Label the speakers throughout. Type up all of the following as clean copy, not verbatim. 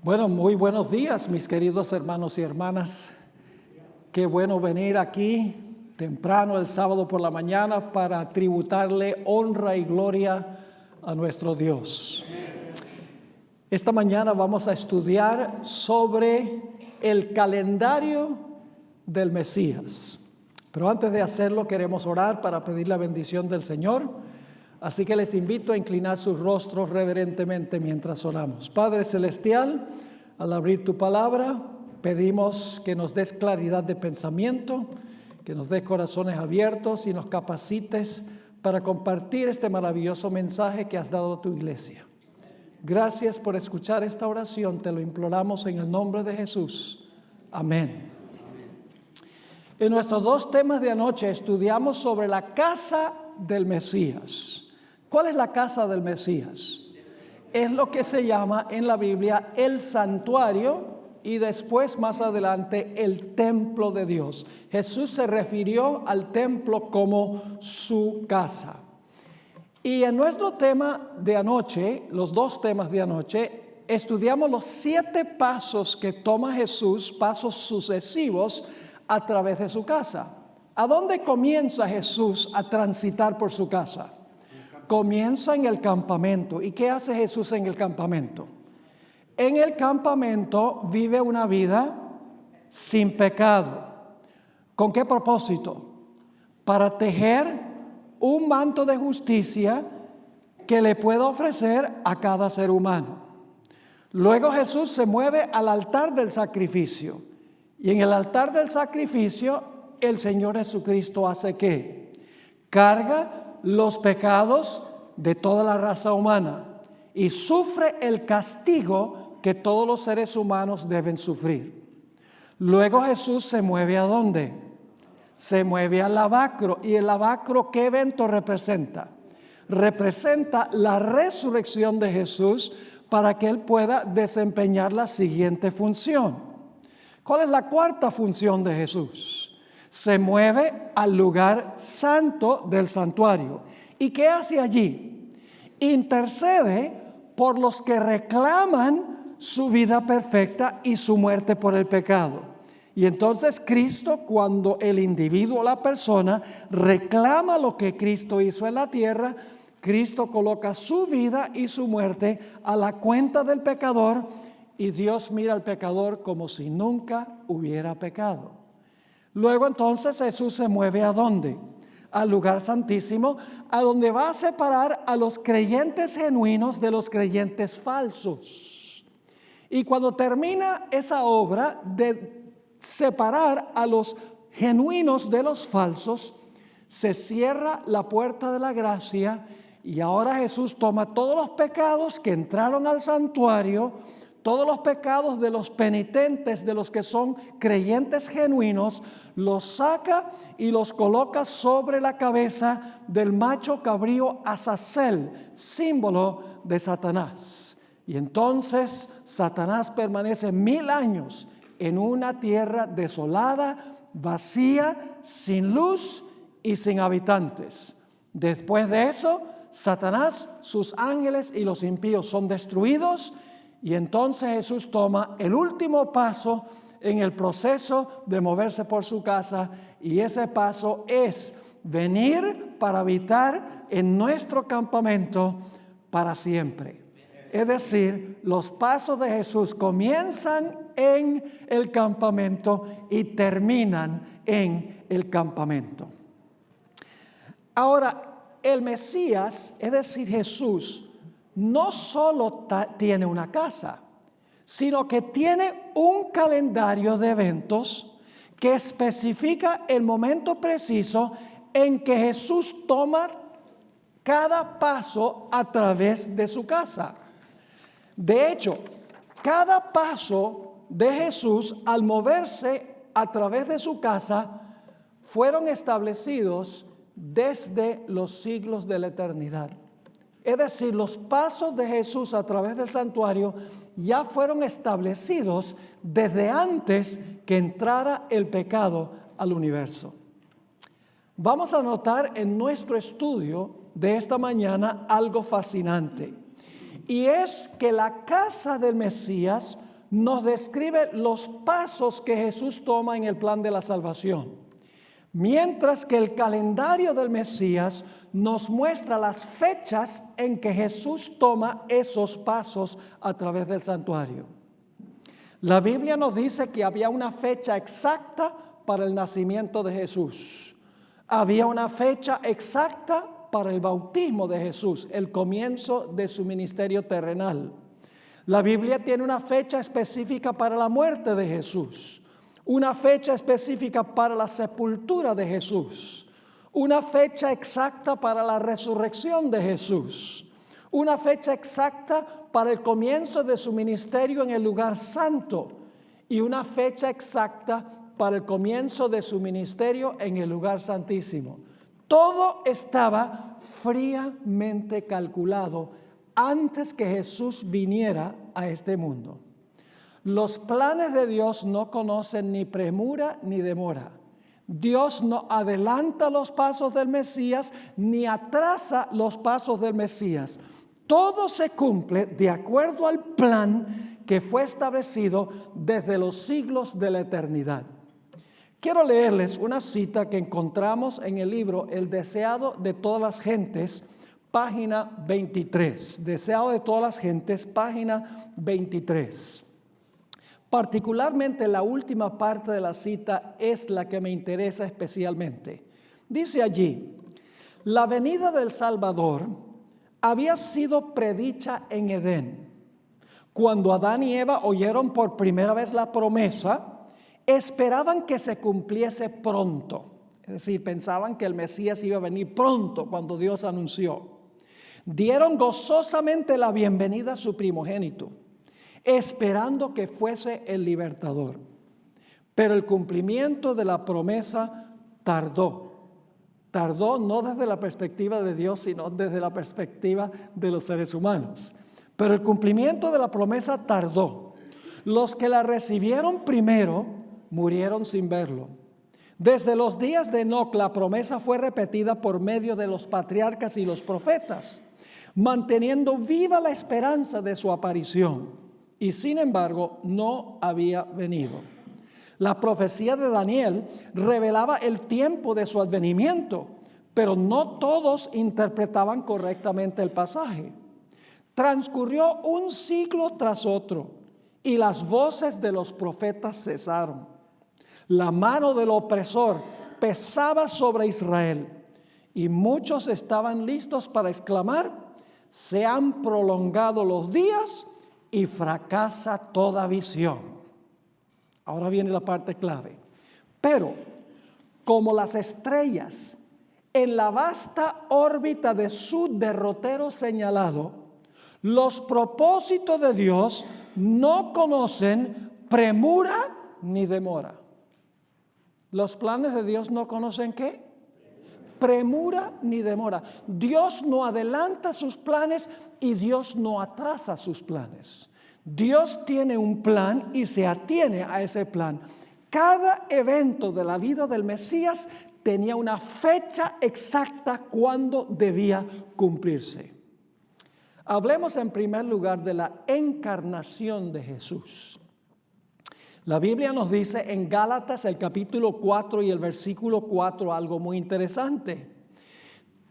Speaker 1: Bueno, muy buenos días, mis queridos hermanos y hermanas. Qué bueno venir aquí temprano el sábado por la mañana para tributarle honra y gloria a nuestro Dios. Esta mañana vamos a estudiar sobre el calendario del Mesías. Pero antes de hacerlo queremos orar para pedir la bendición del Señor. Así que les invito a inclinar sus rostros reverentemente mientras oramos. Padre Celestial, al abrir tu palabra, pedimos que nos des claridad de pensamiento, que nos des corazones abiertos y nos capacites para compartir este maravilloso mensaje que has dado a tu iglesia. Gracias por escuchar esta oración, te lo imploramos en el nombre de Jesús. Amén. En nuestros dos temas de anoche estudiamos sobre la casa del Mesías. ¿Cuál es la casa del Mesías? Es lo que se llama en la Biblia el santuario y después más adelante el templo de Dios. Jesús se refirió al templo como su casa. Y en nuestro tema de anoche, los dos temas de anoche, estudiamos los 7 pasos que toma Jesús, pasos sucesivos a través de su casa. ¿A dónde comienza Jesús a transitar por su casa? Comienza en el campamento. ¿Y qué hace Jesús en el campamento? En el campamento vive una vida sin pecado. ¿Con qué propósito? Para tejer un manto de justicia que le pueda ofrecer a cada ser humano. Luego Jesús se mueve al altar del sacrificio. Y en el altar del sacrificio, el Señor Jesucristo hace ¿qué? Carga los pecados de toda la raza humana y sufre el castigo que todos los seres humanos deben sufrir. Luego Jesús se mueve ¿a dónde? Se mueve al lavacro. ¿Y el lavacro qué evento representa? Representa la resurrección de Jesús para que Él pueda desempeñar la siguiente función. ¿Cuál es la cuarta función de Jesús? Se mueve al lugar santo del santuario. ¿Y qué hace allí? Intercede por los que reclaman su vida perfecta y su muerte por el pecado. Y entonces Cristo, cuando el individuo, la persona, reclama lo que Cristo hizo en la tierra, Cristo coloca su vida y su muerte a la cuenta del pecador y Dios mira al pecador como si nunca hubiera pecado. Luego entonces Jesús se mueve ¿a dónde? Al lugar santísimo, a donde va a separar a los creyentes genuinos de los creyentes falsos. Y cuando termina esa obra de separar a los genuinos de los falsos, se cierra la puerta de la gracia y ahora Jesús toma todos los pecados que entraron al santuario, todos los pecados de los penitentes, de los que son creyentes genuinos, los saca y los coloca sobre la cabeza del macho cabrío Azazel, símbolo de Satanás. Y entonces Satanás permanece 1000 años en una tierra desolada, vacía, sin luz y sin habitantes. Después de eso, Satanás, sus ángeles y los impíos son destruidos. Y entonces Jesús toma el último paso en el proceso de moverse por su casa y ese paso es venir para habitar en nuestro campamento para siempre. Es decir, los pasos de Jesús comienzan en el campamento y terminan en el campamento. Ahora, el Mesías, es decir, Jesús, no solo tiene una casa, sino que tiene un calendario de eventos que especifica el momento preciso en que Jesús toma cada paso a través de su casa. De hecho, cada paso de Jesús al moverse a través de su casa fueron establecidos desde los siglos de la eternidad. Es decir, los pasos de Jesús a través del santuario ya fueron establecidos desde antes que entrara el pecado al universo. Vamos a notar en nuestro estudio de esta mañana algo fascinante. Y es que la casa del Mesías nos describe los pasos que Jesús toma en el plan de la salvación, mientras que el calendario del Mesías nos muestra las fechas en que Jesús toma esos pasos a través del santuario. La Biblia nos dice que había una fecha exacta para el nacimiento de Jesús. Había una fecha exacta para el bautismo de Jesús, el comienzo de su ministerio terrenal. La Biblia tiene una fecha específica para la muerte de Jesús, una fecha específica para la sepultura de Jesús, una fecha exacta para la resurrección de Jesús, una fecha exacta para el comienzo de su ministerio en el lugar santo y una fecha exacta para el comienzo de su ministerio en el lugar santísimo. Todo estaba fríamente calculado antes que Jesús viniera a este mundo. Los planes de Dios no conocen ni premura ni demora. Dios no adelanta los pasos del Mesías ni atrasa los pasos del Mesías. Todo se cumple de acuerdo al plan que fue establecido desde los siglos de la eternidad. Quiero leerles una cita que encontramos en el libro El deseado de todas las gentes, página 23. Deseado de todas las gentes, página 23. Particularmente la última parte de la cita es la que me interesa especialmente. Dice allí: la venida del Salvador había sido predicha en Edén. Cuando Adán y Eva oyeron por primera vez la promesa, esperaban que se cumpliese pronto. Es decir, pensaban que el Mesías iba a venir pronto cuando Dios anunció. Dieron gozosamente la bienvenida a su primogénito, esperando que fuese el libertador. Pero el cumplimiento de la promesa tardó. Tardó no desde la perspectiva de Dios, sino desde la perspectiva de los seres humanos. Pero el cumplimiento de la promesa tardó. Los que la recibieron primero murieron sin verlo. Desde los días de Enoc, la promesa fue repetida por medio de los patriarcas y los profetas, manteniendo viva la esperanza de su aparición. Y sin embargo, no había venido. La profecía de Daniel revelaba el tiempo de su advenimiento, pero no todos interpretaban correctamente el pasaje. Transcurrió un siglo tras otro y las voces de los profetas cesaron. La mano del opresor pesaba sobre Israel y muchos estaban listos para exclamar: se han prolongado los días y fracasa toda visión. Ahora viene la parte clave. Pero como las estrellas en la vasta órbita de su derrotero señalado, los propósitos de Dios no conocen premura ni demora. Los planes de Dios no conocen ¿qué? Premura ni demora. Dios no adelanta sus planes y Dios no atrasa sus planes. Dios tiene un plan y se atiene a ese plan. Cada evento de la vida del Mesías tenía una fecha exacta cuando debía cumplirse. Hablemos en primer lugar de la encarnación de Jesús. La Biblia nos dice en Gálatas el capítulo 4 y el versículo 4 algo muy interesante.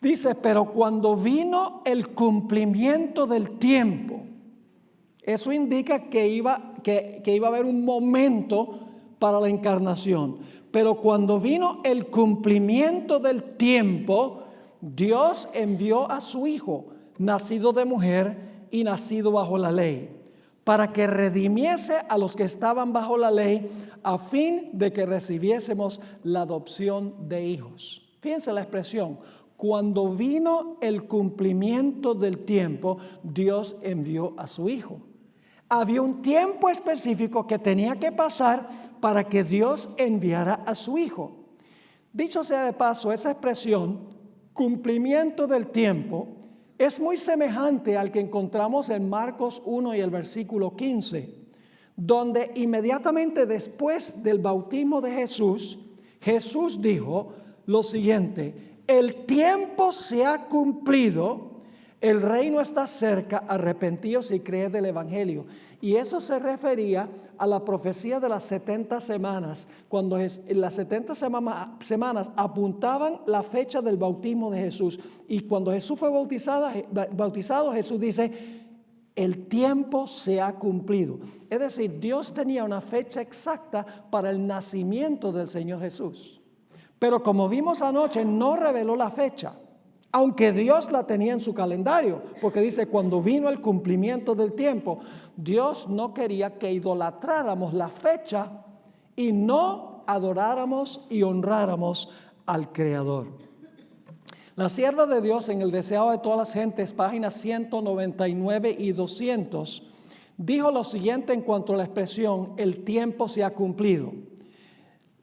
Speaker 1: Dice: pero cuando vino el cumplimiento del tiempo. Eso indica que iba a haber un momento para la encarnación. Pero cuando vino el cumplimiento del tiempo, Dios envió a su Hijo, nacido de mujer y nacido bajo la ley, para que redimiese a los que estaban bajo la ley, a fin de que recibiésemos la adopción de hijos. Fíjense la expresión: cuando vino el cumplimiento del tiempo, Dios envió a su Hijo. Había un tiempo específico que tenía que pasar para que Dios enviara a su Hijo. Dicho sea de paso, esa expresión, cumplimiento del tiempo, es muy semejante al que encontramos en Marcos 1 y el versículo 15, donde inmediatamente después del bautismo de Jesús, Jesús dijo lo siguiente: el tiempo se ha cumplido El reino está cerca, arrepentíos y creed del evangelio. Y eso se refería a la profecía de las 70 semanas, cuando en las 70 semanas apuntaban la fecha del bautismo de Jesús. Y cuando Jesús fue bautizado, Jesús dice, el tiempo se ha cumplido. Es decir, Dios tenía una fecha exacta para el nacimiento del Señor Jesús. Pero como vimos anoche, no reveló la fecha, aunque Dios la tenía en su calendario, porque dice, cuando vino el cumplimiento del tiempo, Dios no quería que idolatráramos la fecha y no adoráramos y honráramos al Creador. La sierva de Dios en el deseado de todas las gentes, páginas 199 y 200, dijo lo siguiente en cuanto a la expresión, el tiempo se ha cumplido.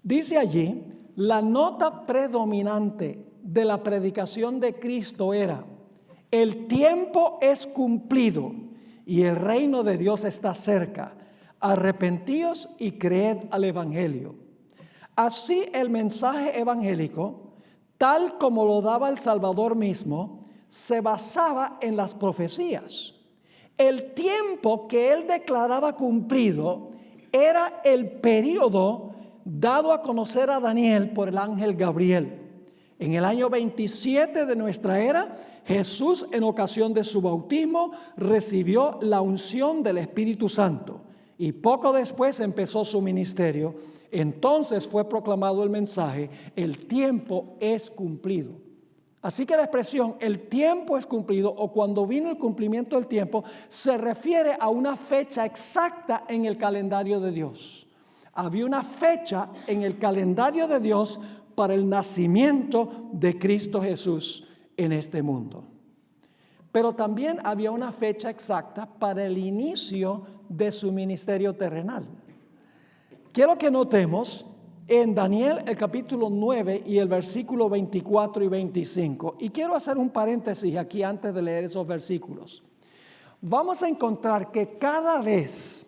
Speaker 1: Dice allí, la nota predominante de la predicación de Cristo era, el tiempo es cumplido y el reino de Dios está cerca. Arrepentíos y creed al evangelio. Así el mensaje evangélico, tal como lo daba el Salvador mismo, se basaba en las profecías. El tiempo que él declaraba cumplido era el periodo dado a conocer a Daniel por el ángel Gabriel. En el año 27 de nuestra era, Jesús, en ocasión de su bautismo, recibió la unción del Espíritu Santo y poco después empezó su ministerio. Entonces fue proclamado el mensaje, el tiempo es cumplido. Así que la expresión, el tiempo es cumplido, o cuando vino el cumplimiento del tiempo, se refiere a una fecha exacta en el calendario de Dios. Había una fecha en el calendario de Dios para el nacimiento de Cristo Jesús en este mundo. Pero también había una fecha exacta para el inicio de su ministerio terrenal. Quiero que notemos en Daniel el capítulo 9 y el versículo 24 y 25. Y quiero hacer un paréntesis aquí antes de leer esos versículos. Vamos a encontrar que cada vez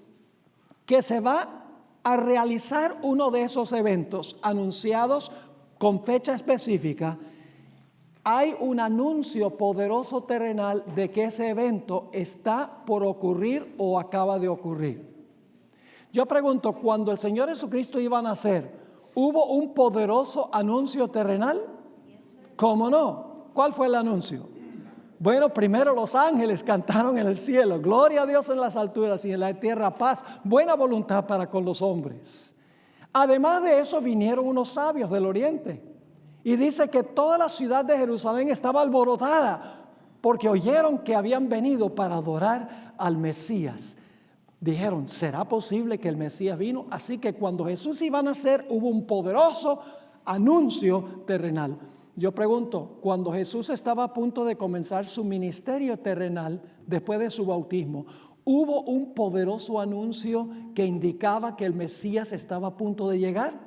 Speaker 1: que se va a realizar uno de esos eventos anunciados con fecha específica, hay un anuncio poderoso terrenal de que ese evento está por ocurrir o acaba de ocurrir. Yo pregunto, cuando el Señor Jesucristo iba a nacer, ¿hubo un poderoso anuncio terrenal? ¿Cómo no? ¿Cuál fue el anuncio? Bueno, primero los ángeles cantaron en el cielo, gloria a Dios en las alturas y en la tierra paz, buena voluntad para con los hombres. Además de eso vinieron unos sabios del oriente y dice que toda la ciudad de Jerusalén estaba alborotada porque oyeron que habían venido para adorar al Mesías. Dijeron, ¿será posible que el Mesías vino? Así que cuando Jesús iba a nacer hubo un poderoso anuncio terrenal. Yo pregunto, cuando Jesús estaba a punto de comenzar su ministerio terrenal después de su bautismo, ¿hubo un poderoso anuncio que indicaba que el Mesías estaba a punto de llegar?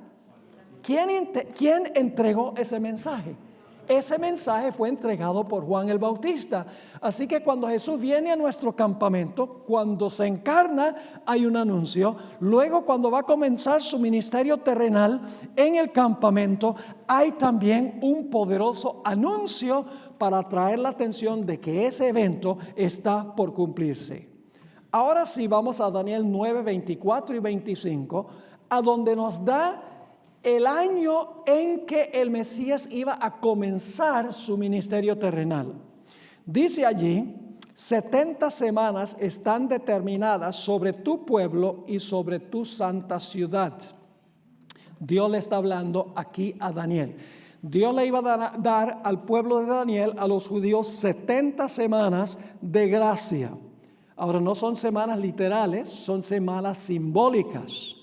Speaker 1: ¿Quién entregó ese mensaje? Ese mensaje fue entregado por Juan el Bautista. Así que cuando Jesús viene a nuestro campamento, cuando se encarna, hay un anuncio. Luego, cuando va a comenzar su ministerio terrenal en el campamento, hay también un poderoso anuncio para atraer la atención de que ese evento está por cumplirse. Ahora sí, vamos a Daniel 9, 24 y 25, a donde nos da el año en que el Mesías iba a comenzar su ministerio terrenal. Dice allí, 70 semanas están determinadas sobre tu pueblo y sobre tu santa ciudad. Dios le está hablando aquí a Daniel. Dios le iba a dar al pueblo de Daniel, a los judíos, 70 semanas de gracia. Ahora, no son semanas literales, son semanas simbólicas.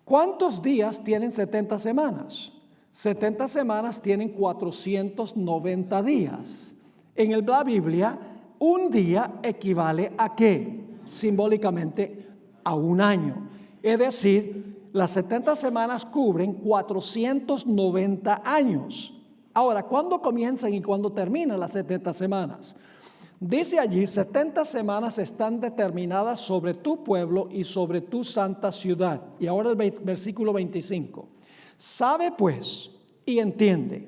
Speaker 1: ¿Cuántos días tienen 70 semanas? 70 semanas tienen 490 días. En la Biblia, un día equivale ¿a qué? Simbólicamente a un año. Es decir, las 70 semanas cubren 490 años. Ahora, ¿cuándo comienzan y cuándo terminan las 70 semanas? Dice allí, 70 semanas están determinadas sobre tu pueblo y sobre tu santa ciudad. Y ahora el versículo 25. Sabe pues y entiende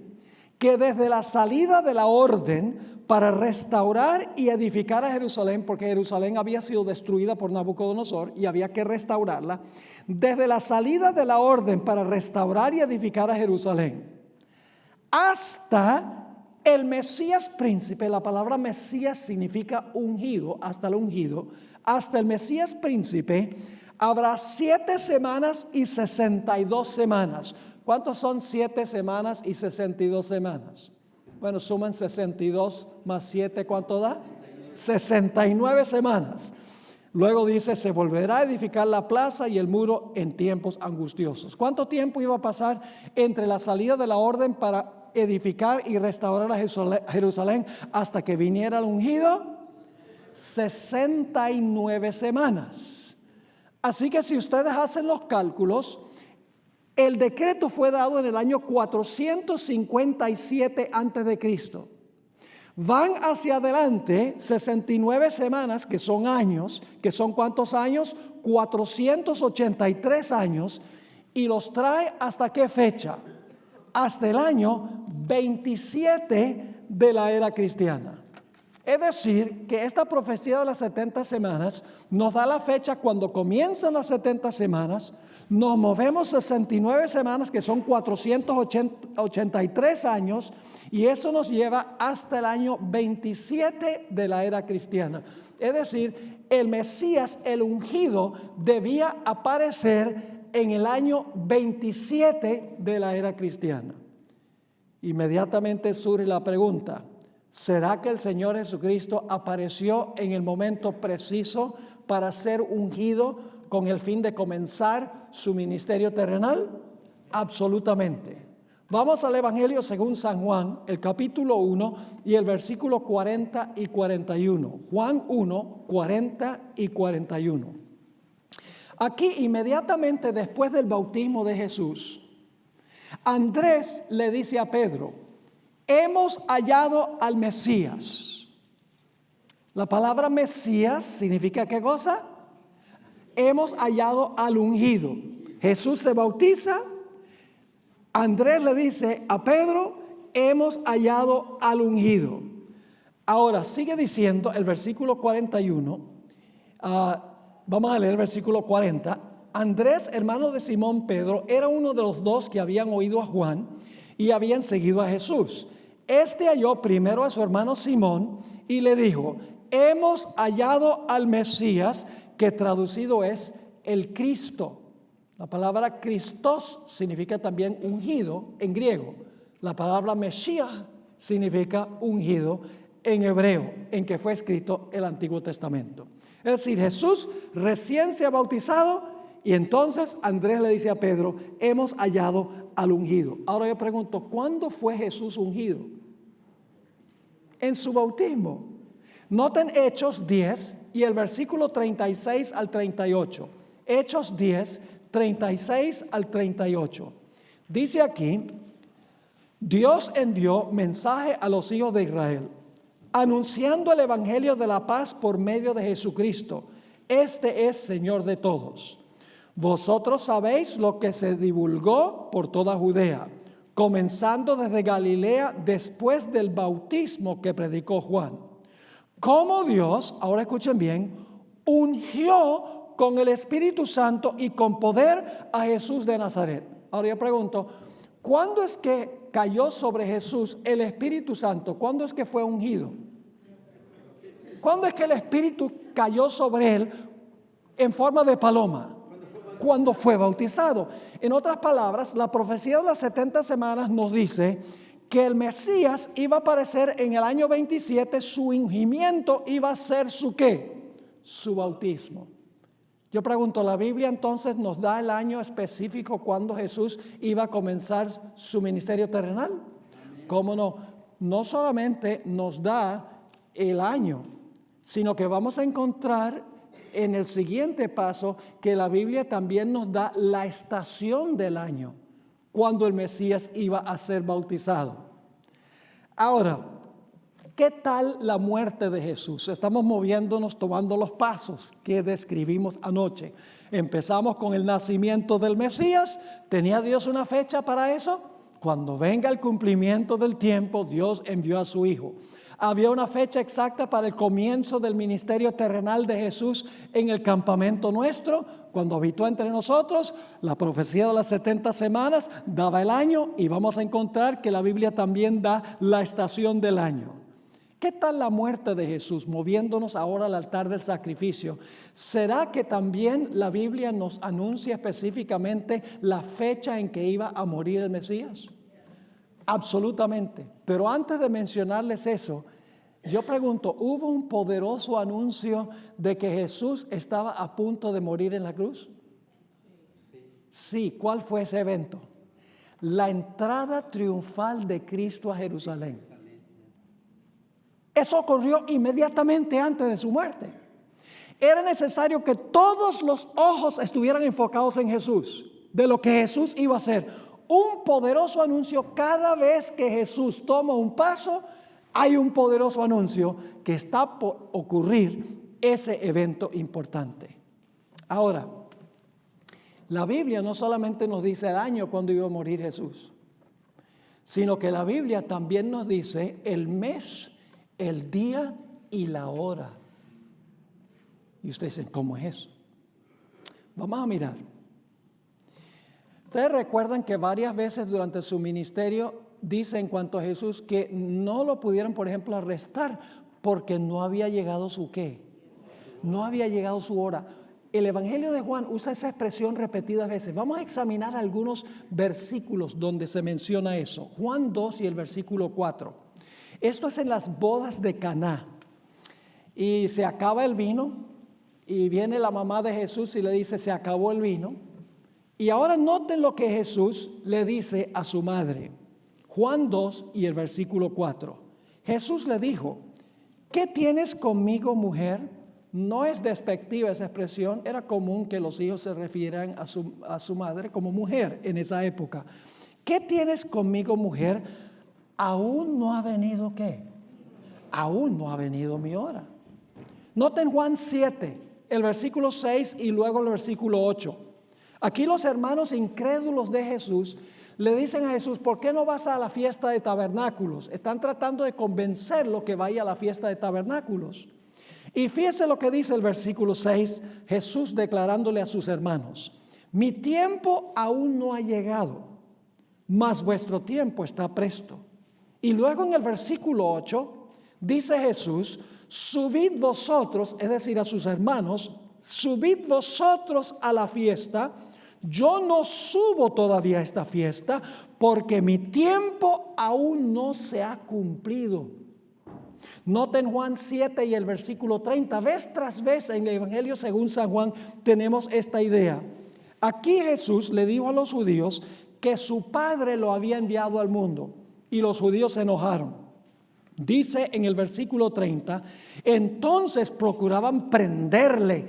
Speaker 1: que desde la salida de la orden para restaurar y edificar a Jerusalén, porque Jerusalén había sido destruida por Nabucodonosor y había que restaurarla, desde la salida de la orden para restaurar y edificar a Jerusalén, hasta el Mesías príncipe. La palabra Mesías significa ungido, hasta el ungido, hasta el Mesías príncipe, habrá 7 semanas y 62 semanas. ¿Cuántos son 7 semanas y 62 semanas? Bueno, suman 62 más 7, ¿cuánto da? 69 semanas. Luego dice, se volverá a edificar la plaza y el muro en tiempos angustiosos. ¿Cuánto tiempo iba a pasar entre la salida de la orden para edificar y restaurar a Jerusalén hasta que viniera el ungido? 69 semanas. Así que si ustedes hacen los cálculos, el decreto fue dado en el año 457 antes de Cristo. Van hacia adelante 69 semanas, que son años, que son ¿cuántos años? 483 años, y los trae ¿hasta qué fecha? Hasta el año 27 de la era cristiana. Es decir, que esta profecía de las 70 semanas nos da la fecha cuando comienzan las 70 semanas, nos movemos 69 semanas, que son 483 años, y eso nos lleva hasta el año 27 de la era cristiana. Es decir, el Mesías, el ungido, debía aparecer en el año 27 de la era cristiana. Inmediatamente surge la pregunta: ¿será que el Señor Jesucristo apareció en el momento preciso para ser ungido con el fin de comenzar su ministerio terrenal? Absolutamente. Vamos al Evangelio según San Juan, el capítulo 1 y el versículo 40 y 41. Juan 1, 40 y 41. Aquí, inmediatamente después del bautismo de Jesús, Andrés le dice a Pedro: hemos hallado al Mesías. La palabra Mesías significa ¿qué cosa? Hemos hallado al ungido. Jesús se bautiza. Andrés le dice a Pedro: hemos hallado al ungido. Ahora sigue diciendo el versículo 41. Vamos a leer el versículo 40. Andrés, hermano de Simón Pedro, era uno de los 2 que habían oído a Juan y habían seguido a Jesús. Este halló primero a su hermano Simón y le dijo: hemos hallado al Mesías, que traducido es el Cristo. La palabra Christos significa también ungido en griego. La palabra Mesías significa ungido en hebreo, en que fue escrito el Antiguo Testamento. Es decir, Jesús recién se ha bautizado y entonces Andrés le dice a Pedro: hemos hallado al ungido. Ahora yo pregunto, ¿cuándo fue Jesús ungido? En su bautismo. Noten Hechos 10 y el versículo 36 al 38. Hechos 10, 36 al 38. Dice aquí: Dios envió mensaje a los hijos de Israel, anunciando el evangelio de la paz por medio de Jesucristo. Este es Señor de todos. Vosotros sabéis lo que se divulgó por toda Judea, comenzando desde Galilea después del bautismo que predicó Juan. Cómo Dios, ahora escuchen bien, ungió con el Espíritu Santo y con poder a Jesús de Nazaret. Ahora yo pregunto, ¿cuándo es que cayó sobre Jesús el Espíritu Santo? ¿Cuándo es que fue ungido? ¿Cuándo es que el Espíritu cayó sobre él en forma de paloma? Cuando fue bautizado. En otras palabras, la profecía de las 70 semanas nos dice que el Mesías iba a aparecer en el año 27, su ungimiento iba a ser ¿su qué? Su bautismo. Yo pregunto, ¿la Biblia entonces nos da el año específico cuando Jesús iba a comenzar su ministerio terrenal? ¿Cómo no? No solamente nos da el año, sino que vamos a encontrar en el siguiente paso que la Biblia también nos da la estación del año, cuando el Mesías iba a ser bautizado. Ahora, ¿qué tal la muerte de Jesús? Estamos moviéndonos, tomando los pasos que describimos anoche. Empezamos con el nacimiento del Mesías. ¿Tenía Dios una fecha para eso? Cuando venga el cumplimiento del tiempo, Dios envió a su Hijo. Había una fecha exacta para el comienzo del ministerio terrenal de Jesús en el campamento nuestro, cuando habitó entre nosotros. La profecía de las 70 semanas daba el año, y vamos a encontrar que la Biblia también da la estación del año. ¿Qué tal la muerte de Jesús? Moviéndonos ahora al altar del sacrificio. ¿Será que también la Biblia nos anuncia específicamente la fecha en que iba a morir el Mesías? Absolutamente. Pero antes de mencionarles eso, yo pregunto, ¿hubo un poderoso anuncio de que Jesús estaba a punto de morir en la cruz? Sí. ¿Cuál fue ese evento? La entrada triunfal de Cristo a Jerusalén. Eso ocurrió inmediatamente antes de su muerte. Era necesario que todos los ojos estuvieran enfocados en Jesús, de lo que Jesús iba a hacer. Un poderoso anuncio. Cada vez que Jesús toma un paso, hay un poderoso anuncio que está por ocurrir ese evento importante. Ahora, la Biblia no solamente nos dice el año cuando iba a morir Jesús, sino que la Biblia también nos dice el mes, el día y la hora. Y ustedes dicen, ¿cómo es eso? Vamos a mirar. Ustedes recuerdan que varias veces durante su ministerio dice en cuanto a Jesús que no lo pudieron, por ejemplo, arrestar porque no había llegado su ¿qué? No había llegado su hora. El Evangelio de Juan usa esa expresión repetidas veces. Vamos a examinar algunos versículos donde se menciona eso. Juan 2 y el versículo 4. Esto es en las bodas de Caná. Y se acaba el vino y viene la mamá de Jesús y le dice, se acabó el vino. Y ahora noten lo que Jesús le dice a su madre. Juan 2 y el versículo 4. Jesús le dijo, ¿qué tienes conmigo, mujer? No es despectiva esa expresión. Era común que los hijos se refirieran a su madre como mujer en esa época. ¿Qué tienes conmigo, mujer? Aún no ha venido ¿qué? Aún no ha venido mi hora. Noten Juan 7, el versículo 6 y luego el versículo 8. Aquí los hermanos incrédulos de Jesús le dicen a Jesús, ¿por qué no vas a la fiesta de tabernáculos? Están tratando de convencerlo que vaya a la fiesta de tabernáculos. Y fíjese lo que dice el versículo 6, Jesús declarándole a sus hermanos, mi tiempo aún no ha llegado, mas vuestro tiempo está presto. Y luego en el versículo 8 dice Jesús, subid vosotros, es decir, a sus hermanos, subid vosotros a la fiesta. Yo no subo todavía a esta fiesta porque mi tiempo aún no se ha cumplido. Noten Juan 7 y el versículo 30. Vez tras vez en el Evangelio según San Juan tenemos esta idea. Aquí Jesús le dijo a los judíos que su Padre lo había enviado al mundo. Y los judíos se enojaron. Dice en el versículo 30, entonces procuraban prenderle,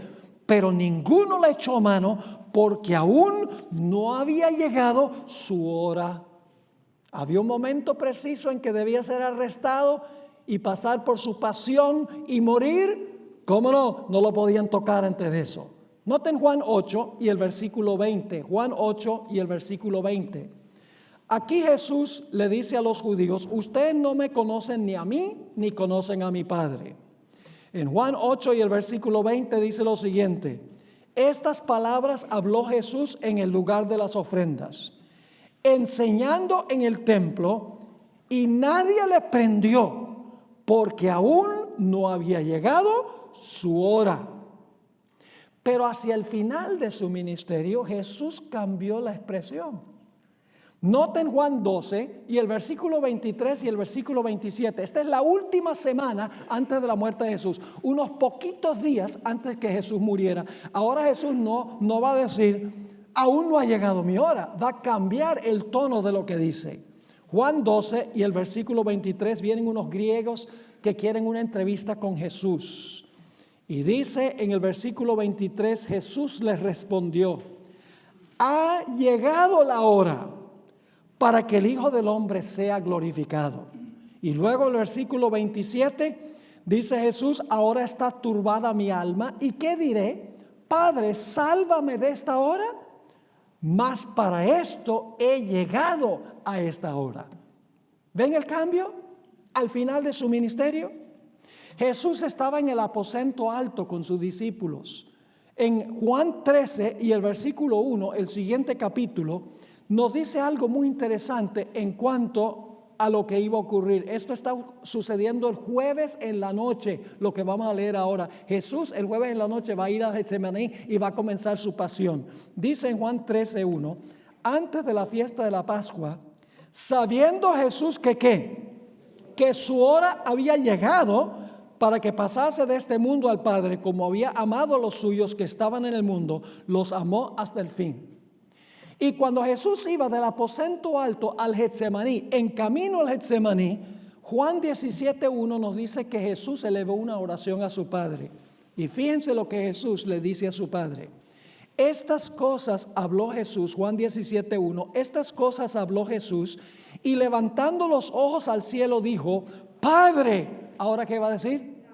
Speaker 1: pero ninguno le echó mano porque aún no había llegado su hora. Había un momento preciso en que debía ser arrestado y pasar por su pasión y morir. ¿Cómo no? No lo podían tocar antes de eso. Noten Juan 8 y el versículo 20. Juan 8 y el versículo 20. Aquí Jesús le dice a los judíos, ustedes no me conocen ni a mí, ni conocen a mi Padre. En Juan 8 y el versículo 20 dice lo siguiente, estas palabras habló Jesús en el lugar de las ofrendas, enseñando en el templo, y nadie le prendió, porque aún no había llegado su hora. Pero hacia el final de su ministerio, Jesús cambió la expresión. Noten Juan 12 y el versículo 23 y el versículo 27. Esta es la última semana antes de la muerte de Jesús. Unos poquitos días antes que Jesús muriera. Ahora Jesús no va a decir, aún no ha llegado mi hora. Va a cambiar el tono de lo que dice. Juan 12 y el versículo 23 vienen unos griegos que quieren una entrevista con Jesús. Y dice en el versículo 23, Jesús les respondió, ha llegado la hora para que el Hijo del Hombre sea glorificado. Y luego el versículo 27 dice Jesús, ahora está turbada mi alma, ¿y qué diré? Padre, sálvame de esta hora, mas para esto he llegado a esta hora. ¿Ven el cambio? al final de su ministerio? Jesús estaba en el aposento alto con sus discípulos. En Juan 13 y el versículo 1, el siguiente capítulo, nos dice algo muy interesante en cuanto a lo que iba a ocurrir. Esto está sucediendo el jueves en la noche, lo que vamos a leer ahora. Jesús el jueves en la noche va a ir a Getsemaní y va a comenzar su pasión. Dice en Juan 13:1, antes de la fiesta de la Pascua, sabiendo Jesús que su hora había llegado para que pasase de este mundo al Padre, como había amado a los suyos que estaban en el mundo, los amó hasta el fin. Y cuando Jesús iba del aposento alto al Getsemaní, en camino al Getsemaní, Juan 17:1 nos dice que Jesús elevó una oración a su Padre. Y fíjense lo que Jesús le dice a su Padre. Estas cosas habló Jesús, Juan 17:1, estas cosas habló Jesús y levantando los ojos al cielo dijo, Padre, ¿ahora qué va a decir?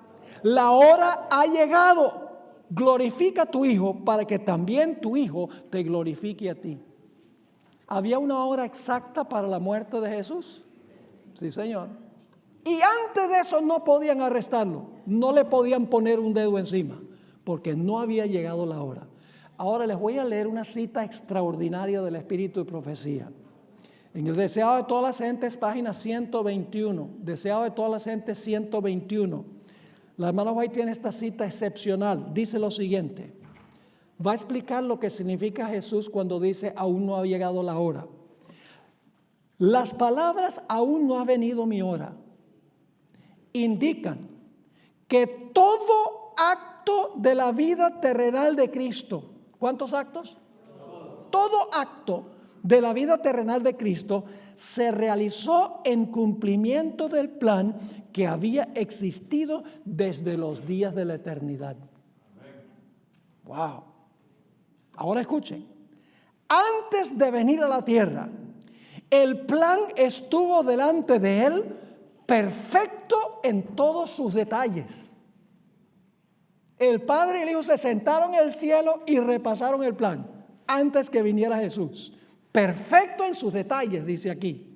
Speaker 1: La hora ha llegado, glorifica a tu Hijo para que también tu Hijo te glorifique a ti. ¿Había una hora exacta para la muerte de Jesús? Sí, Señor. Y antes de eso no podían arrestarlo, no le podían poner un dedo encima, porque no había llegado la hora. Ahora les voy a leer una cita extraordinaria del Espíritu de Profecía. En el Deseado de todas las gentes, página 121. Deseado de todas las gentes, 121. La hermana White tiene esta cita excepcional. Dice lo siguiente. Va a explicar lo que significa Jesús cuando dice aún no ha llegado la hora. Las palabras aún no ha venido mi hora indican que todo acto de la vida terrenal de Cristo, ¿cuántos actos? Todo acto de la vida terrenal de Cristo se realizó en cumplimiento del plan que había existido desde los días de la eternidad. Wow. Ahora escuchen. Antes de venir a la tierra, el plan estuvo delante de él perfecto en todos sus detalles. El Padre y el Hijo se sentaron en el cielo y repasaron el plan antes que viniera Jesús. Perfecto en sus detalles, dice aquí.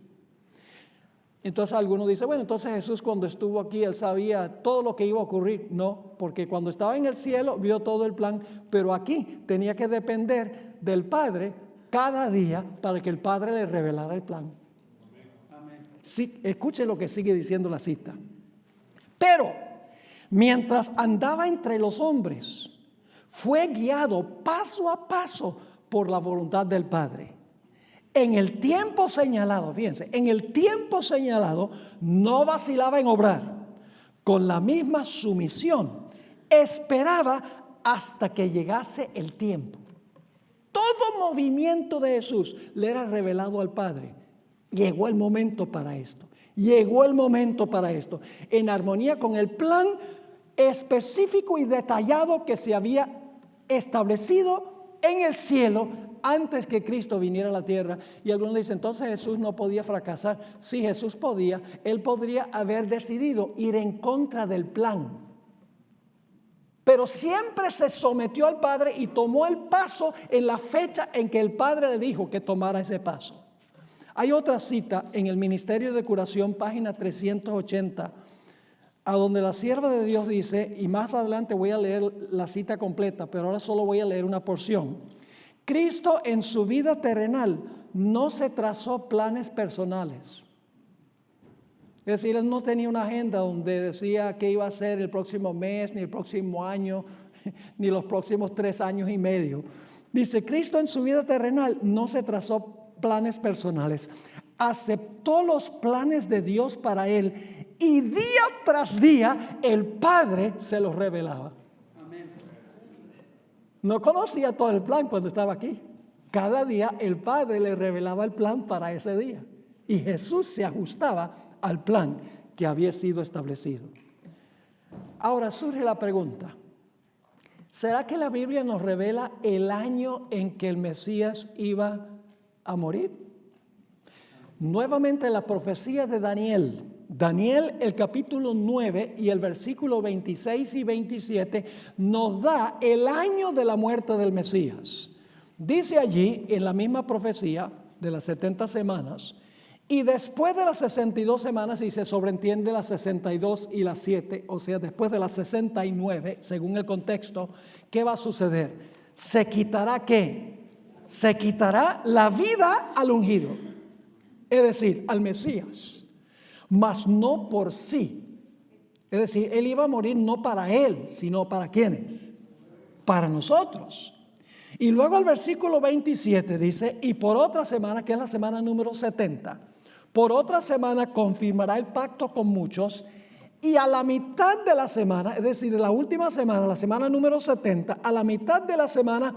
Speaker 1: Entonces algunos dicen, bueno, entonces Jesús cuando estuvo aquí, él sabía todo lo que iba a ocurrir. No, porque cuando estaba en el cielo vio todo el plan, pero aquí tenía que depender del Padre cada día para que el Padre le revelara el plan. Sí, escuchen lo que sigue diciendo la cita. Pero mientras andaba entre los hombres, fue guiado paso a paso por la voluntad del Padre. En el tiempo señalado, fíjense, en el tiempo señalado no vacilaba en obrar. Con la misma sumisión, esperaba hasta que llegase el tiempo. Todo movimiento de Jesús le era revelado al Padre. Llegó el momento para esto. Llegó el momento para esto. En armonía con el plan específico y detallado que se había establecido en el cielo antes que Cristo viniera a la tierra. Y algunos dicen, entonces Jesús no podía fracasar. Sí, Jesús podía. Él podría haber decidido ir en contra del plan. Pero siempre se sometió al Padre y tomó el paso en la fecha en que el Padre le dijo que tomara ese paso. Hay otra cita en el Ministerio de Curación, página 380, a donde la sierva de Dios dice, y más adelante voy a leer la cita completa, pero ahora solo voy a leer una porción. Cristo en su vida terrenal no se trazó planes personales. Es decir, él no tenía una agenda donde decía qué iba a hacer el próximo mes, ni el próximo año, ni los próximos 3 años y medio. Dice, Cristo en su vida terrenal no se trazó planes personales. Aceptó los planes de Dios para él y día tras día el Padre se los revelaba. No conocía todo el plan cuando estaba aquí. Cada día el Padre le revelaba el plan para ese día. Y Jesús se ajustaba al plan que había sido establecido. Ahora surge la pregunta. ¿Será que la Biblia nos revela el año en que el Mesías iba a morir? Nuevamente la profecía de Daniel. Daniel, el capítulo 9 y el versículo 26 y 27 nos da el año de la muerte del Mesías. Dice allí en la misma profecía de las 70 semanas, Y después de las 62 semanas, y se sobreentiende las 62 y las 7, o sea, después de las 69, según el contexto, ¿qué va a suceder? ¿Se quitará qué? Se quitará la vida al ungido, es decir, al Mesías, mas no por sí. Es decir, él iba a morir no para él, sino para ¿quiénes? Para nosotros. Y luego el versículo 27 dice, y por otra semana, que es la semana número 70, por otra semana confirmará el pacto con muchos, y a la mitad de la semana, es decir, de la última semana, la semana número 70, a la mitad de la semana,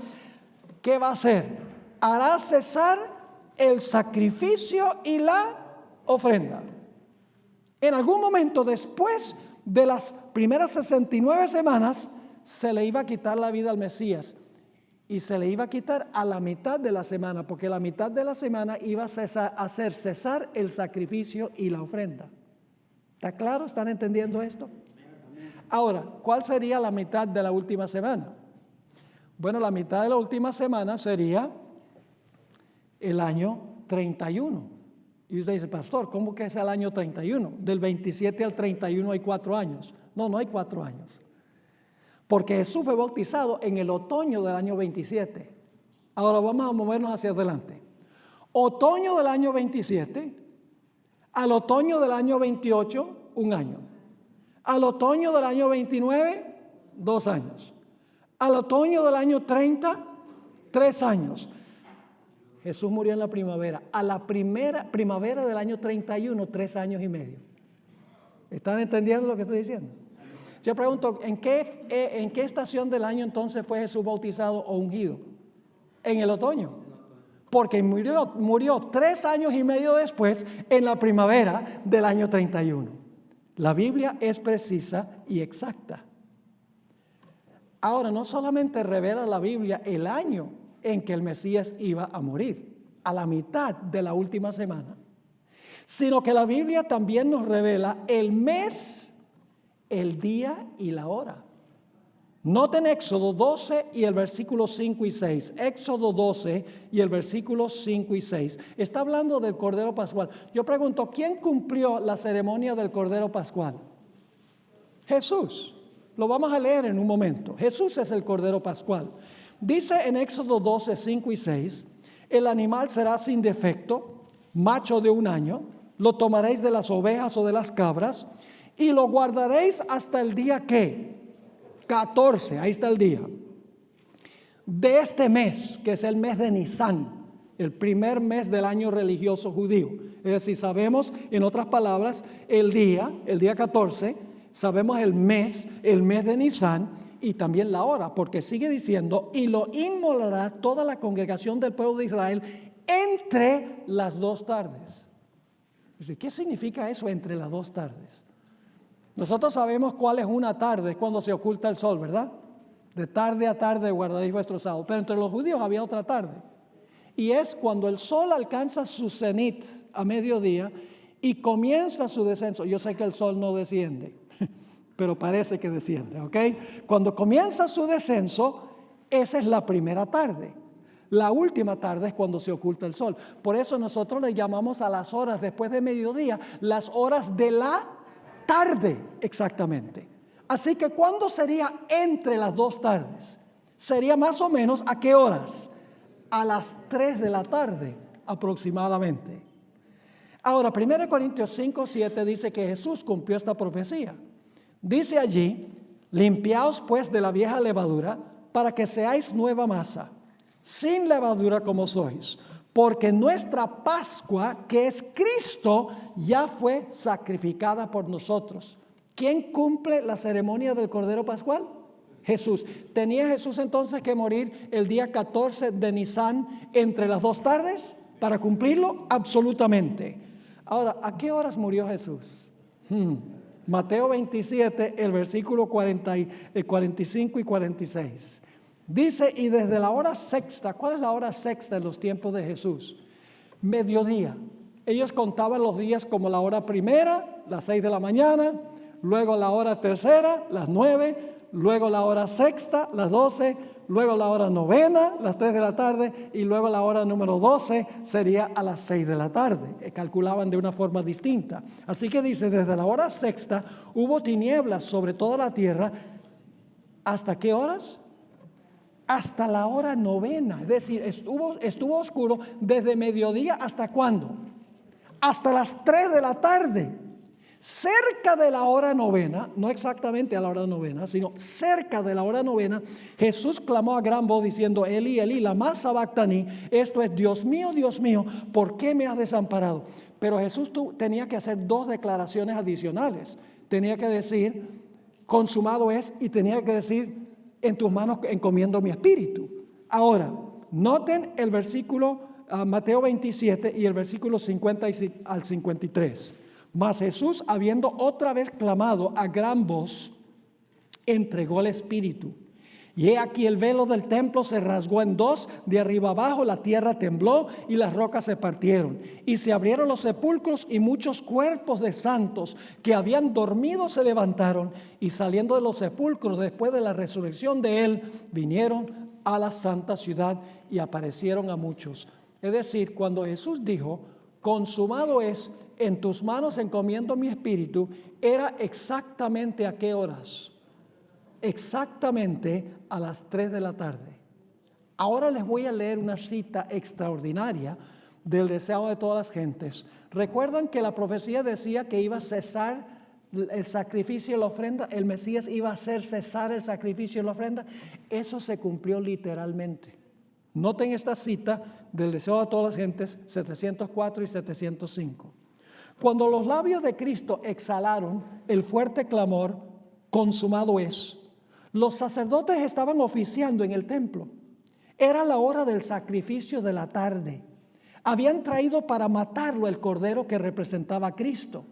Speaker 1: ¿qué va a hacer? Hará cesar el sacrificio y la ofrenda. En algún momento después de las primeras 69 semanas, se le iba a quitar la vida al Mesías. Y se le iba a quitar a la mitad de la semana, porque la mitad de la semana iba a hacer cesar el sacrificio y la ofrenda. ¿Está claro? ¿Están entendiendo esto? Ahora, ¿cuál sería la mitad de la última semana? Bueno, la mitad de la última semana sería el año 31. Y usted dice, pastor, ¿cómo que es el año 31? Del 27 al 31 hay 4 años. No, no hay 4 años. Porque Jesús fue bautizado en el otoño del año 27. Ahora vamos a movernos hacia adelante. Otoño del año 27, al otoño del año 28, 1 año. Al otoño del año 29, 2 años. Al otoño del año 30, 3 años. Jesús murió en la primavera. A la primavera del año 31, 3 años y medio. ¿Están entendiendo lo que estoy diciendo? Yo pregunto, ¿en qué estación del año entonces fue Jesús bautizado o ungido? En el otoño. Porque murió 3 años y medio después, en la primavera del año 31. La Biblia es precisa y exacta. Ahora, no solamente revela la Biblia el año en que el Mesías iba a morir, a la mitad de la última semana, sino que la Biblia también nos revela el mes, el día y la hora. Noten Éxodo 12 y el versículo 5 y 6. Éxodo 12 y el versículo 5 y 6. Está hablando del Cordero Pascual. Yo pregunto, ¿quién cumplió la ceremonia del Cordero Pascual? Jesús. Lo vamos a leer en un momento. Jesús es el Cordero Pascual. Dice en Éxodo 12, 5 y 6, el animal será sin defecto, macho de 1 año, lo tomaréis de las ovejas o de las cabras, y lo guardaréis hasta el día ¿qué? 14, ahí está el día. De este mes, que es el mes de Nisán, el primer mes del año religioso judío. Es decir, sabemos, en otras palabras, el día 14, sabemos el mes de Nisán y también la hora, porque sigue diciendo, y lo inmolará toda la congregación del pueblo de Israel entre las 2 tardes. ¿Qué significa eso entre las 2 tardes? Nosotros sabemos cuál es una tarde, cuando se oculta el sol, ¿verdad? De tarde a tarde guardaréis vuestro sábado. Pero entre los judíos había otra tarde. Y es cuando el sol alcanza su cenit a mediodía y comienza su descenso. Yo sé que el sol no desciende, pero parece que desciende, ¿ok? Cuando comienza su descenso, esa es la primera tarde. La última tarde es cuando se oculta el sol. Por eso nosotros le llamamos a las horas después de mediodía, las horas de la tarde, exactamente. Así que ¿cuándo sería entre las 2 tardes? Sería más o menos ¿a qué horas? A las 3 de la tarde aproximadamente. Ahora, 1 Corintios 5, 7 dice que Jesús cumplió esta profecía. Dice allí, limpiaos pues de la vieja levadura para que seáis nueva masa, sin levadura como sois. Porque nuestra Pascua, que es Cristo, ya fue sacrificada por nosotros. ¿Quién cumple la ceremonia del Cordero Pascual? Jesús. ¿Tenía Jesús entonces que morir el día 14 de Nisán entre las 2 tardes para cumplirlo? Absolutamente. Ahora, ¿a qué horas murió Jesús? Mateo 27, el versículo 45 y 46. Dice, y desde la hora sexta, ¿cuál es la hora sexta en los tiempos de Jesús? Mediodía. Ellos contaban los días como la hora primera, las 6 de la mañana, luego la hora tercera, las 9, luego la hora sexta, las 12, luego la hora novena, las 3 de la tarde, y luego la hora número 12 sería a las 6 de la tarde. Calculaban de una forma distinta. Así que dice, desde la hora sexta hubo tinieblas sobre toda la tierra. ¿Hasta qué horas? Hasta la hora novena. Es decir, estuvo oscuro desde mediodía hasta ¿cuándo? Hasta las 3 de la tarde. Cerca de la hora novena, no exactamente a la hora novena, sino cerca de la hora novena, Jesús clamó a gran voz diciendo, Elí, Elí, lama sabactani, esto es, Dios mío, ¿por qué me has desamparado? Pero Jesús tenía que hacer 2 declaraciones adicionales. Tenía que decir, consumado es, y tenía que decir, en tus manos encomiendo mi espíritu. Ahora, noten el versículo Mateo 27 y el versículo 50 al 53. Mas Jesús, habiendo otra vez clamado a gran voz, entregó el espíritu. Y he aquí el velo del templo se rasgó en 2, de arriba abajo la tierra tembló y las rocas se partieron. Y se abrieron los sepulcros y muchos cuerpos de santos que habían dormido se levantaron. Y saliendo de los sepulcros después de la resurrección de él, vinieron a la santa ciudad y aparecieron a muchos. Es decir, cuando Jesús dijo, consumado es, en tus manos encomiendo mi espíritu, era exactamente a qué horas. Exactamente a las 3 de la tarde. Ahora les voy a leer una cita extraordinaria del deseo de todas las gentes. ¿Recuerdan que la profecía decía que iba a cesar el sacrificio y la ofrenda? El Mesías iba a hacer cesar el sacrificio y la ofrenda. Eso se cumplió literalmente. Noten esta cita del deseo de todas las gentes, 704 y 705. Cuando los labios de Cristo exhalaron el fuerte clamor, consumado es, los sacerdotes estaban oficiando en el templo. Era la hora del sacrificio de la tarde. Habían traído para matarlo el cordero que representaba a Cristo.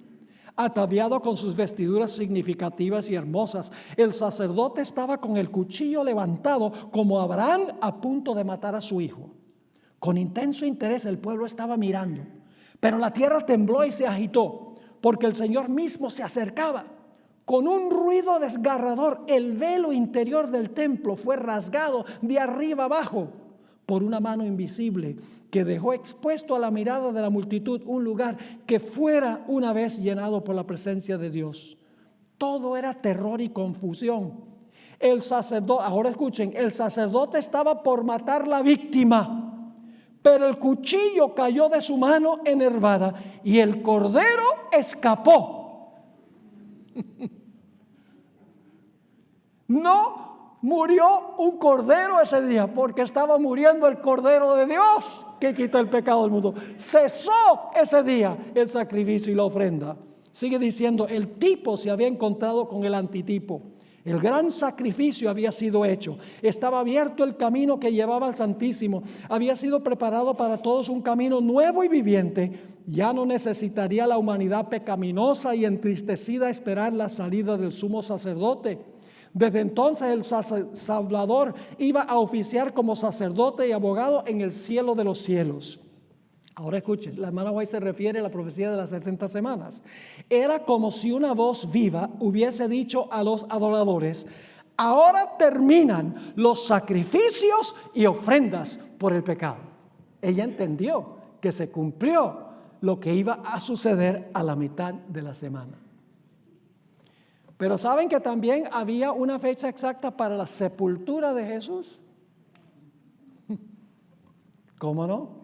Speaker 1: Ataviado con sus vestiduras significativas y hermosas, el sacerdote estaba con el cuchillo levantado como Abraham a punto de matar a su hijo. Con intenso interés el pueblo estaba mirando, pero la tierra tembló y se agitó, porque el Señor mismo se acercaba. Con un ruido desgarrador, el velo interior del templo fue rasgado de arriba abajo por una mano invisible que dejó expuesto a la mirada de la multitud un lugar que fuera una vez llenado por la presencia de Dios. Todo era terror y confusión. El sacerdote, ahora escuchen, el sacerdote estaba por matar la víctima, pero el cuchillo cayó de su mano enervada y el cordero escapó. No murió un cordero ese día porque estaba muriendo el Cordero de Dios que quita el pecado del mundo. Cesó ese día el sacrificio y la ofrenda. Sigue diciendo, el tipo se había encontrado con el antitipo. El gran sacrificio había sido hecho. Estaba abierto el camino que llevaba al Santísimo. Había sido preparado para todos un camino nuevo y viviente. Ya no necesitaría la humanidad pecaminosa y entristecida esperar la salida del sumo sacerdote. Desde entonces el Salvador iba a oficiar como sacerdote y abogado en el cielo de los cielos. Ahora escuchen, la hermana White se refiere a la profecía de las 70 semanas. Era como si una voz viva hubiese dicho a los adoradores, ahora terminan los sacrificios y ofrendas por el pecado. Ella entendió que se cumplió lo que iba a suceder a la mitad de la semana. Pero ¿saben que también había una fecha exacta para la sepultura de Jesús? ¿Cómo no?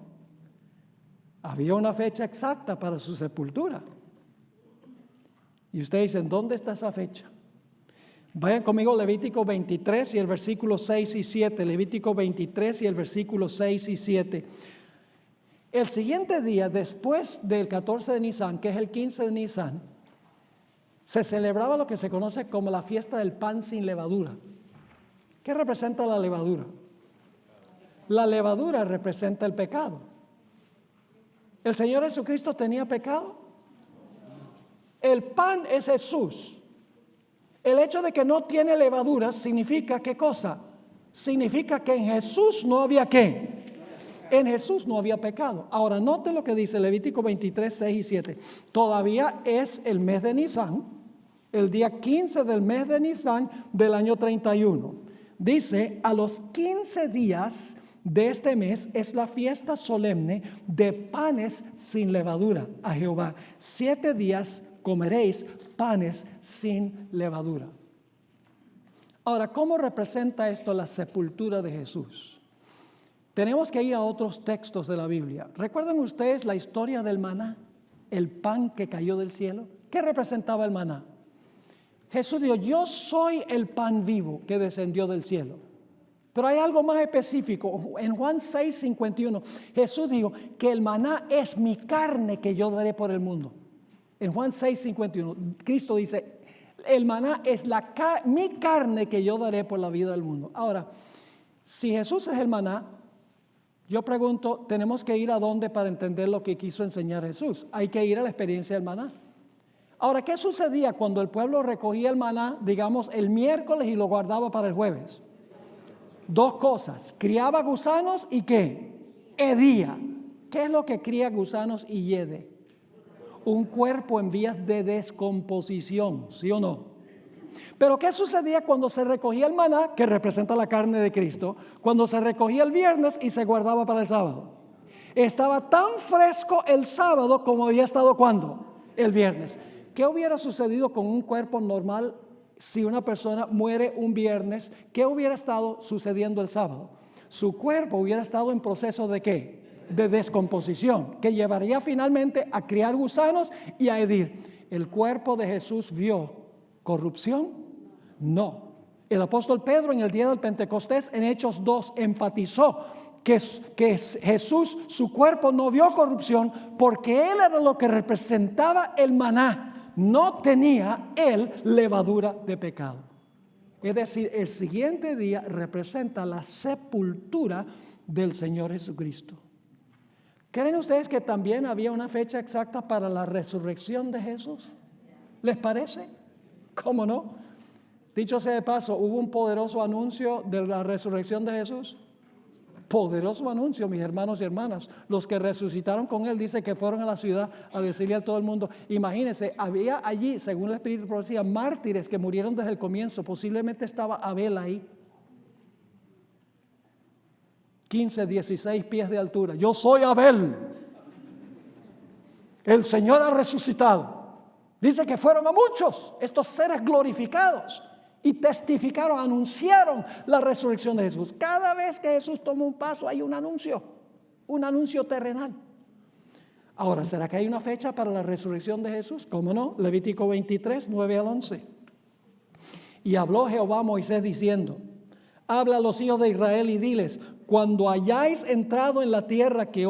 Speaker 1: Había una fecha exacta para su sepultura. Y ustedes dicen, ¿dónde está esa fecha? Vayan conmigo Levítico 23 y el versículo 6 y 7. Levítico 23 y el versículo 6 y 7. El siguiente día, después del 14 de Nisan, que es el 15 de Nisan, se celebraba lo que se conoce como la fiesta del pan sin levadura. ¿Qué representa la levadura? La levadura representa el pecado. ¿El Señor Jesucristo tenía pecado? El pan es Jesús. El hecho de que no tiene levadura significa ¿qué cosa? Significa que en Jesús no había ¿qué? En Jesús no había pecado. Ahora noten lo que dice Levítico 23, 6 y 7. Todavía es el mes de Nisan, el día 15 del mes de Nisan del año 31. Dice, a los 15 días de este mes es la fiesta solemne de panes sin levadura a Jehová. 7 días comeréis panes sin levadura. Ahora, ¿cómo representa esto la sepultura de Jesús? Tenemos que ir a otros textos de la Biblia. ¿Recuerdan ustedes la historia del maná? El pan que cayó del cielo. ¿Qué representaba el maná? Jesús dijo, yo soy el pan vivo que descendió del cielo. Pero hay algo más específico. En Juan 6:51, Jesús dijo que el maná es mi carne que yo daré por el mundo. En Juan 6:51, Cristo dice, el maná es mi carne que yo daré por la vida del mundo. Ahora, si Jesús es el maná, yo pregunto, ¿tenemos que ir a dónde para entender lo que quiso enseñar Jesús? Hay que ir a la experiencia del maná. Ahora, ¿qué sucedía cuando el pueblo recogía el maná, digamos, el miércoles y lo guardaba para el jueves? Dos cosas, criaba gusanos y ¿qué? Hedía. ¿Qué es lo que cría gusanos y hiede? Un cuerpo en vías de descomposición, ¿sí o no? Pero ¿qué sucedía cuando se recogía el maná, que representa la carne de Cristo, cuando se recogía el viernes y se guardaba para el sábado? Estaba tan fresco el sábado como había estado ¿cuándo? El viernes. ¿Qué hubiera sucedido con un cuerpo normal si una persona muere un viernes? ¿Qué hubiera estado sucediendo el sábado? Su cuerpo hubiera estado en proceso ¿de qué? De descomposición, que llevaría finalmente a criar gusanos y a hedir. ¿El cuerpo de Jesús vio corrupción? No. El apóstol Pedro en el día del Pentecostés en Hechos 2 enfatizó que Jesús, su cuerpo no vio corrupción porque él era lo que representaba el maná. No tenía él levadura de pecado. Es decir, el siguiente día representa la sepultura del Señor Jesucristo. ¿Creen ustedes que también había una fecha exacta para la resurrección de Jesús? ¿Les parece? ¿Cómo no? Dicho sea de paso, hubo un poderoso anuncio de la resurrección de Jesús. Poderoso anuncio, mis hermanos y hermanas. Los que resucitaron con él, dice que fueron a la ciudad a decirle a todo el mundo. Imagínense, había allí, según el Espíritu de Profecía, mártires que murieron desde el comienzo. Posiblemente estaba Abel ahí. 15, 16 pies de altura. Yo soy Abel. El Señor ha resucitado. Dice que fueron a muchos estos seres glorificados y testificaron, anunciaron la resurrección de Jesús. Cada vez que Jesús toma un paso hay un anuncio terrenal. Ahora, ¿será que hay una fecha para la resurrección de Jesús? ¿Cómo no? Levítico 23, 9 al 11. Y habló Jehová a Moisés diciendo, habla a los hijos de Israel y diles, cuando hayáis entrado en la tierra que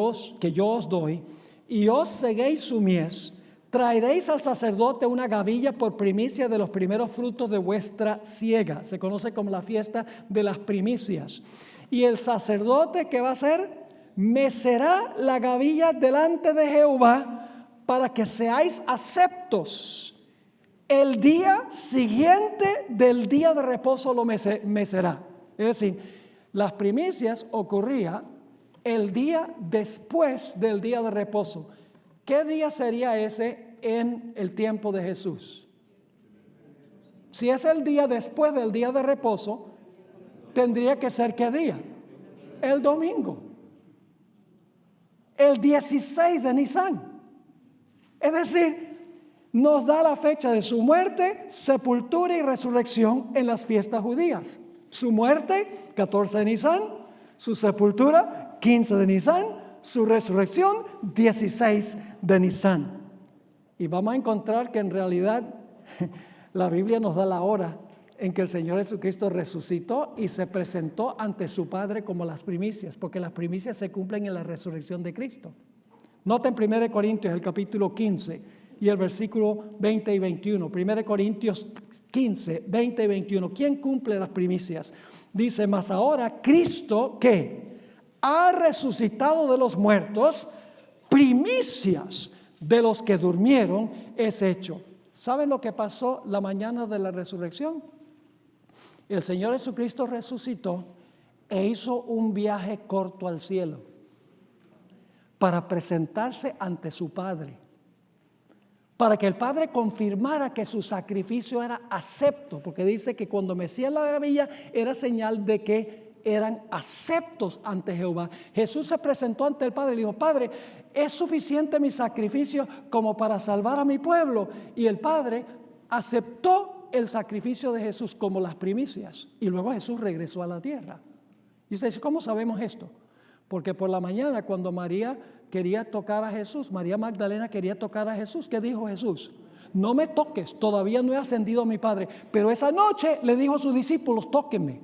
Speaker 1: yo os doy y os seguéis su mies, traeréis al sacerdote una gavilla por primicia de los primeros frutos de vuestra siega. Se conoce como la fiesta de las primicias. Y el sacerdote, ¿qué va a hacer? Mecerá la gavilla delante de Jehová para que seáis aceptos. El día siguiente del día de reposo lo mecerá. Es decir, las primicias ocurría el día después del día de reposo. ¿Qué día sería ese en el tiempo de Jesús? Si es el día después del día de reposo, tendría que ser ¿qué día? El domingo. El 16 de Nisan. Es decir, nos da la fecha de su muerte, sepultura y resurrección en las fiestas judías. Su muerte, 14 de Nisan, su sepultura, 15 de Nisan, su resurrección, 16 de Nisan. Y vamos a encontrar que en realidad la Biblia nos da la hora en que el Señor Jesucristo resucitó y se presentó ante su Padre como las primicias, porque las primicias se cumplen en la resurrección de Cristo. Noten 1 Corintios, el capítulo 15 y el versículo 20 y 21. 1 Corintios 15, 20 y 21. ¿Quién cumple las primicias? Dice, mas ahora Cristo, ¿qué? Ha resucitado de los muertos, primicias de los que durmieron es hecho. ¿Saben lo que pasó la mañana de la resurrección? El Señor Jesucristo resucitó e hizo un viaje corto al cielo para presentarse ante su Padre, para que el Padre confirmara que su sacrificio era acepto, porque dice que cuando mecían la gavilla era señal de que eran aceptos ante Jehová. Jesús se presentó ante el Padre y le dijo: Padre, ¿es suficiente mi sacrificio como para salvar a mi pueblo? Y el Padre aceptó el sacrificio de Jesús como las primicias, y luego Jesús regresó a la tierra. Y usted dice: ¿cómo sabemos esto? Porque por la mañana, cuando María quería tocar a Jesús, María Magdalena quería tocar a Jesús, ¿qué dijo Jesús? No me toques, todavía no he ascendido a mi Padre. Pero esa noche le dijo a sus discípulos: tóquenme.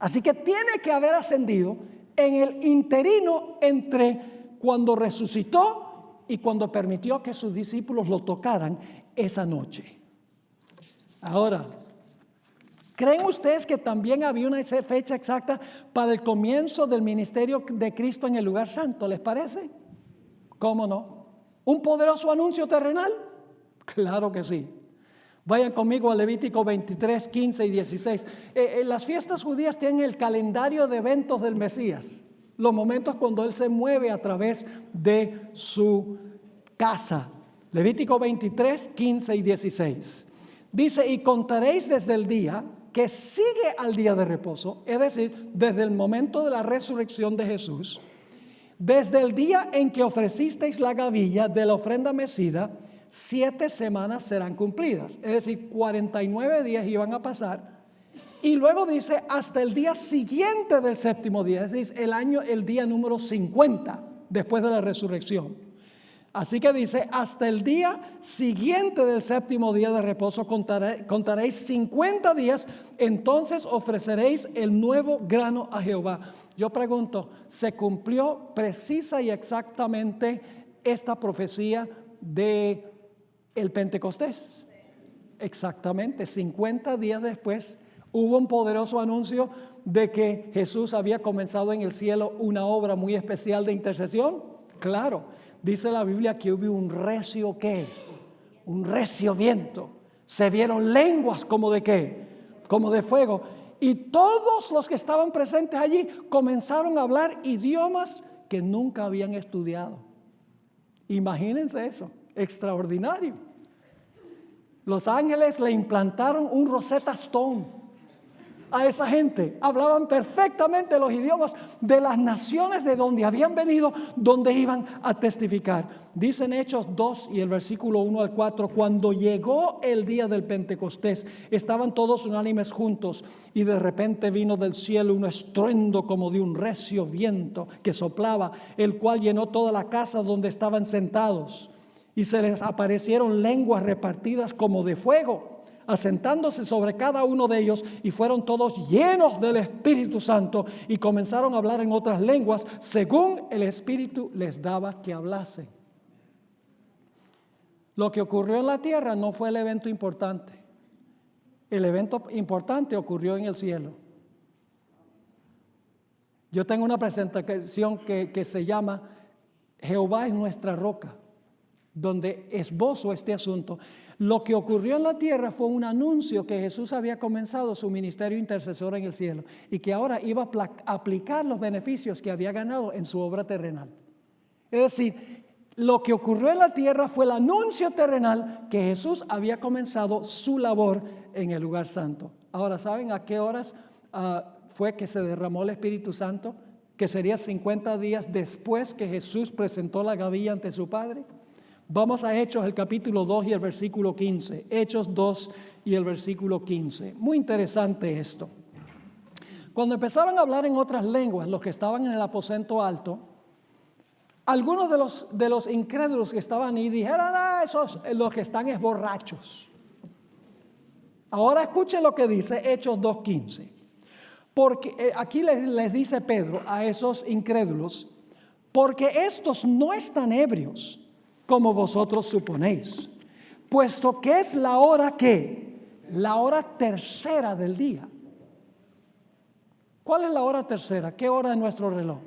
Speaker 1: Así que tiene que haber ascendido en el interino entre cuando resucitó y cuando permitió que sus discípulos lo tocaran esa noche. Ahora, ¿creen ustedes que también había una fecha exacta para el comienzo del ministerio de Cristo en el lugar santo? ¿Les parece? ¿Cómo no? ¿Un poderoso anuncio terrenal? Claro que sí. Vayan conmigo a Levítico 23, 15 y 16. Las fiestas judías tienen el calendario de eventos del Mesías, los momentos cuando Él se mueve a través de su casa. Levítico 23, 15 y 16. Dice: y contaréis desde el día que sigue al día de reposo, es decir, desde el momento de la resurrección de Jesús, desde el día en que ofrecisteis la gavilla de la ofrenda mecida, 7 semanas serán cumplidas. Es decir, 49 días iban a pasar. Y luego dice: hasta el día siguiente del séptimo día, es decir, el día número 50 después de la resurrección. Así que dice: hasta el día siguiente del séptimo día de reposo contaréis 50 días, entonces ofreceréis el nuevo grano a Jehová. Yo pregunto, ¿se cumplió precisa y exactamente esta profecía de el Pentecostés? Exactamente, 50 días después hubo un poderoso anuncio de que Jesús había comenzado en el cielo una obra muy especial de intercesión. Claro. Dice la Biblia que hubo un recio ¿qué? Un recio viento. Se vieron lenguas como de ¿qué? Como de fuego. Y todos los que estaban presentes allí comenzaron a hablar idiomas que nunca habían estudiado. Imagínense eso, extraordinario. Los ángeles le implantaron un Rosetta Stone a esa gente. Hablaban perfectamente los idiomas de las naciones de donde habían venido, donde iban a testificar. Dicen Hechos 2 y el versículo 1 al 4: cuando llegó el día del Pentecostés, estaban todos unánimes juntos, y de repente vino del cielo un estruendo como de un recio viento que soplaba, el cual llenó toda la casa donde estaban sentados, y se les aparecieron lenguas repartidas como de fuego, asentándose sobre cada uno de ellos, y fueron todos llenos del Espíritu Santo y comenzaron a hablar en otras lenguas según el Espíritu les daba que hablasen. Lo que ocurrió en la tierra no fue el evento importante. El evento importante ocurrió en el cielo. Yo tengo una presentación que se llama Jehová es nuestra roca, donde esbozo este asunto. Lo que ocurrió en la tierra fue un anuncio que Jesús había comenzado su ministerio intercesor en el cielo y que ahora iba a aplicar los beneficios que había ganado en su obra terrenal. Es decir, lo que ocurrió en la tierra fue el anuncio terrenal que Jesús había comenzado su labor en el lugar santo. Ahora, ¿saben a qué horas fue que se derramó el Espíritu Santo? Que sería 50 días después que Jesús presentó la gavilla ante su Padre. Vamos a Hechos, el capítulo 2 y el versículo 15. Hechos 2 y el versículo 15. Muy interesante esto. Cuando empezaron a hablar en otras lenguas, los que estaban en el aposento alto, algunos de los incrédulos que estaban ahí dijeron: esos los que están es borrachos. Ahora escuchen lo que dice Hechos 2:15. Porque aquí les dice Pedro a esos incrédulos: porque estos no están ebrios, como vosotros suponéis, puesto que es la hora ¿qué? La hora tercera del día. ¿Cuál es la hora tercera? ¿Qué hora es nuestro reloj?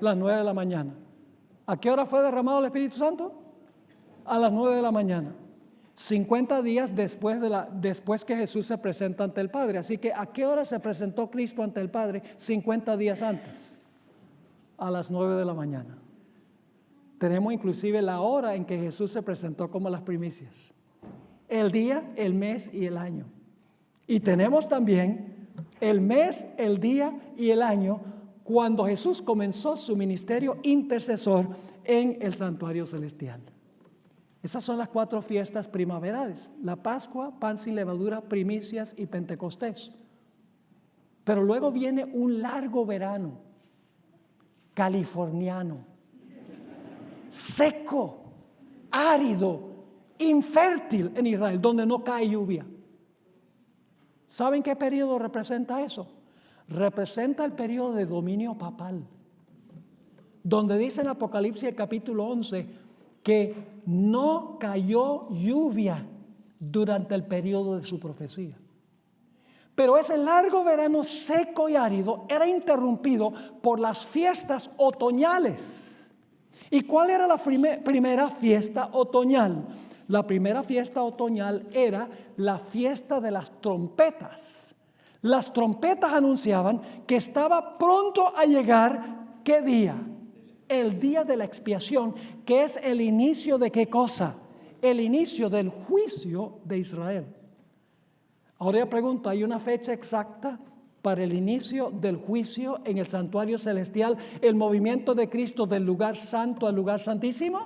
Speaker 1: Las 9 de la mañana. ¿A qué hora fue derramado el Espíritu Santo? A las 9 de la mañana. 50 días después que Jesús se presenta ante el Padre. Así que ¿a qué hora se presentó Cristo ante el Padre? 50 días antes. A las 9 de la mañana. Tenemos inclusive la hora en que Jesús se presentó como las primicias. El día, el mes y el año. Y tenemos también el mes, el día y el año cuando Jesús comenzó su ministerio intercesor en el santuario celestial. Esas son las 4 fiestas primaverales: la Pascua, pan sin levadura, primicias y Pentecostés. Pero luego viene un largo verano californiano, seco, árido, infértil en Israel, donde no cae lluvia. ¿Saben qué periodo representa eso? Representa el periodo de dominio papal, donde dice en Apocalipsis capítulo 11 que no cayó lluvia durante el periodo de su profecía. Pero ese largo verano seco y árido era interrumpido por las fiestas otoñales. ¿Y cuál era la primera fiesta otoñal? La primera fiesta otoñal era la fiesta de las trompetas. Las trompetas anunciaban que estaba pronto a llegar, ¿qué día? El día de la expiación, que es el inicio de ¿qué cosa? El inicio del juicio de Israel. Ahora yo pregunto, ¿hay una fecha exacta para el inicio del juicio en el santuario celestial, el movimiento de Cristo del lugar santo al lugar santísimo?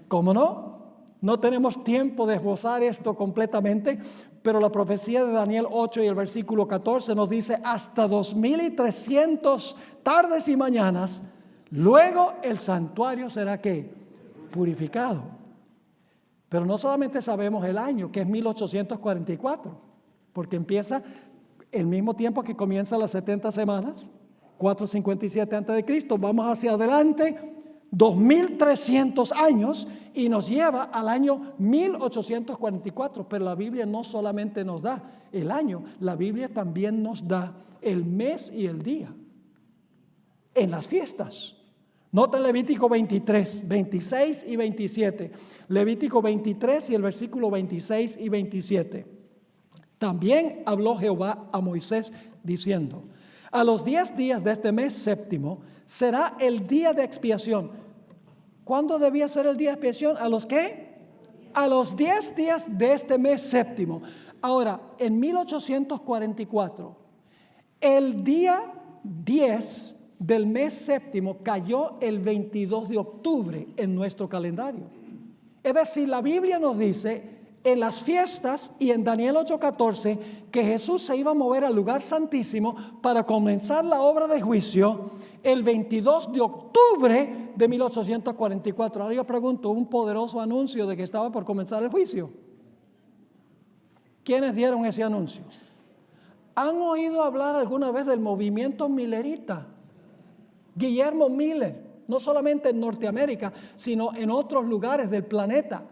Speaker 1: ¿Cómo no? No tenemos tiempo de esbozar esto completamente, pero la profecía de Daniel 8 y el versículo 14 nos dice: hasta 2300 tardes y mañanas, luego el santuario será ¿qué? Purificado. Pero no solamente sabemos el año, que es 1844, porque empieza el mismo tiempo que comienzan las 70 semanas, 457 antes de Cristo. Vamos hacia adelante 2300 años y nos lleva al año 1844. Pero la Biblia no solamente nos da el año, la Biblia también nos da el mes y el día en las fiestas. Nota Levítico 23, 26 y 27. Levítico 23 y el versículo 26 y 27. También habló Jehová a Moisés diciendo: a los 10 días de este mes séptimo será el día de expiación. ¿Cuándo debía ser el día de expiación? ¿A los qué? A los 10 días de este mes séptimo. Ahora, en 1844, el día 10 del mes séptimo cayó el 22 de octubre en nuestro calendario. Es decir, la Biblia nos dice en las fiestas y en Daniel 8:14 que Jesús se iba a mover al lugar santísimo para comenzar la obra de juicio el 22 de octubre de 1844. Ahora yo pregunto, un poderoso anuncio de que estaba por comenzar el juicio. ¿Quiénes dieron ese anuncio? ¿Han oído hablar alguna vez del movimiento millerita? Guillermo Miller, no solamente en Norteamérica, sino en otros lugares del planeta.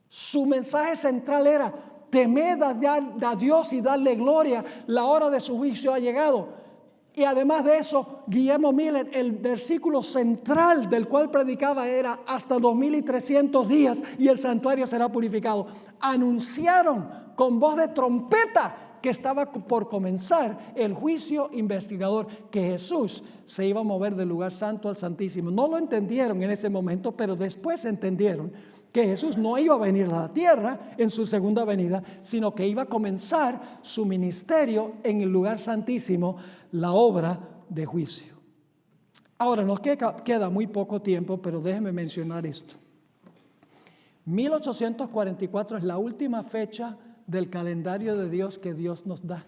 Speaker 1: Su mensaje central era: temed a Dios y darle gloria, la hora de su juicio ha llegado. Y además de eso, Guillermo Miller, el versículo central del cual predicaba era: hasta 2300 días y el santuario será purificado. Anunciaron con voz de trompeta que estaba por comenzar el juicio investigador, que Jesús se iba a mover del lugar santo al santísimo. No lo entendieron en ese momento, pero después entendieron que Jesús no iba a venir a la tierra en su segunda venida, sino que iba a comenzar su ministerio en el lugar santísimo, la obra de juicio. Ahora nos queda muy poco tiempo, pero déjenme mencionar esto. 1844 es la última fecha del calendario de Dios que Dios nos da.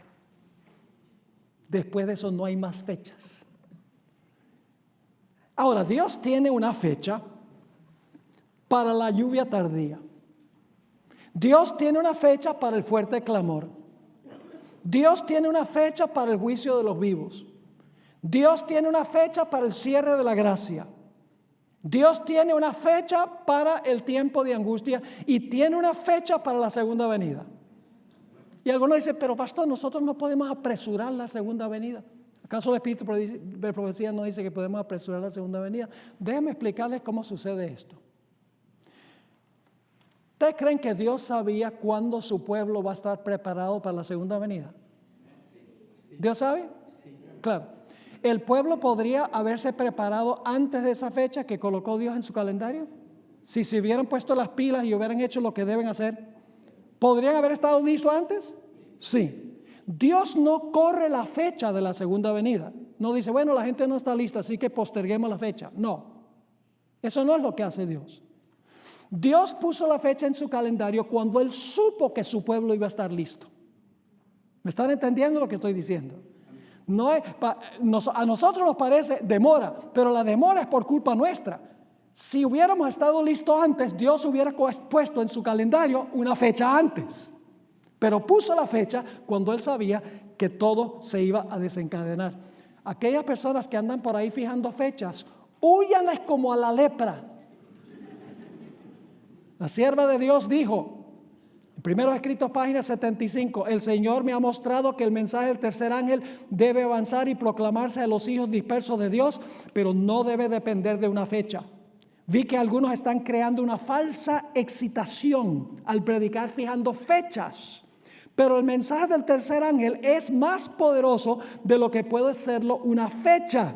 Speaker 1: Después de eso no hay más fechas. Ahora, Dios tiene una fecha para la lluvia tardía. Dios tiene una fecha para el fuerte clamor. Dios tiene una fecha para el juicio de los vivos. Dios tiene una fecha para el cierre de la gracia. Dios tiene una fecha para el tiempo de angustia y tiene una fecha para la segunda venida. Y algunos dicen: pero pastor, nosotros no podemos apresurar la segunda venida. ¿Acaso el Espíritu de profecía no dice que podemos apresurar la segunda venida? Déjenme explicarles cómo sucede esto. ¿Ustedes creen que Dios sabía cuándo su pueblo va a estar preparado para la segunda venida? ¿Dios sabe? Claro. ¿El pueblo podría haberse preparado antes de esa fecha que colocó Dios en su calendario? Si se hubieran puesto las pilas y hubieran hecho lo que deben hacer, ¿podrían haber estado listos antes? Sí. Dios no corre la fecha de la segunda venida. No dice, bueno, la gente no está lista, así que posterguemos la fecha. No, eso no es lo que hace Dios. Dios puso la fecha en su calendario cuando Él supo que su pueblo iba a estar listo. ¿Me están entendiendo lo que estoy diciendo? No es, a nosotros nos parece demora, pero la demora es por culpa nuestra. Si hubiéramos estado listos antes, Dios hubiera puesto en su calendario una fecha antes. Pero puso la fecha cuando Él sabía que todo se iba a desencadenar. Aquellas personas que andan por ahí fijando fechas, húyanles como a la lepra. La sierva de Dios dijo, en Primeros Escritos, página 75, el Señor me ha mostrado que el mensaje del tercer ángel debe avanzar y proclamarse a los hijos dispersos de Dios, pero no debe depender de una fecha. Vi que algunos están creando una falsa excitación al predicar fijando fechas, pero el mensaje del tercer ángel es más poderoso de lo que puede serlo una fecha.